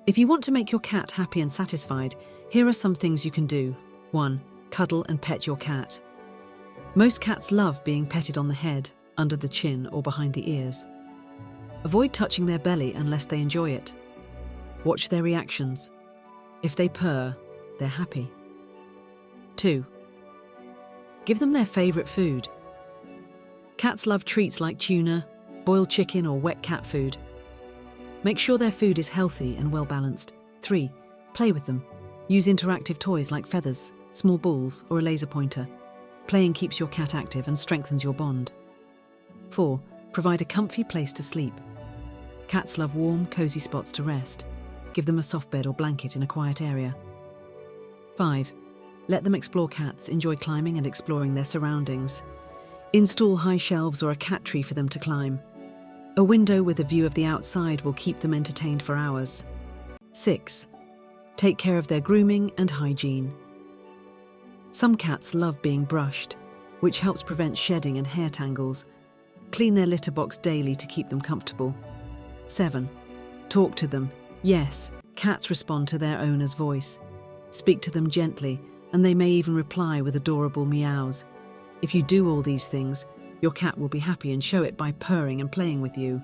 If you want to make your cat happy and satisfied, here are some things you can do. 1. Cuddle and pet your cat. Most cats love being petted on the head, under the chin, or behind the ears. Avoid touching their belly unless they enjoy it. Watch their reactions. If they purr, they're happy. 2. Give them their favorite food. Cats love treats like tuna, boiled chicken, or wet cat food. Make sure their food is healthy and well-balanced. 3. Play with them. Use interactive toys like feathers, small balls, or a laser pointer. Playing keeps your cat active and strengthens your bond. 4. Provide a comfy place to sleep. Cats love warm, cozy spots to rest. Give them a soft bed or blanket in a quiet area. 5. Let them explore. Cats enjoy climbing and exploring their surroundings. Install high shelves or a cat tree for them to climb. A window with a view of the outside will keep them entertained for hours. 6. Take care of their grooming and hygiene. Some cats love being brushed, which helps prevent shedding and hair tangles. Clean their litter box daily to keep them comfortable. 7. Talk to them. Yes, cats respond to their owner's voice. Speak to them gently, and they may even reply with adorable meows. If you do all these things, your cat will be happy and show it by purring and playing with you.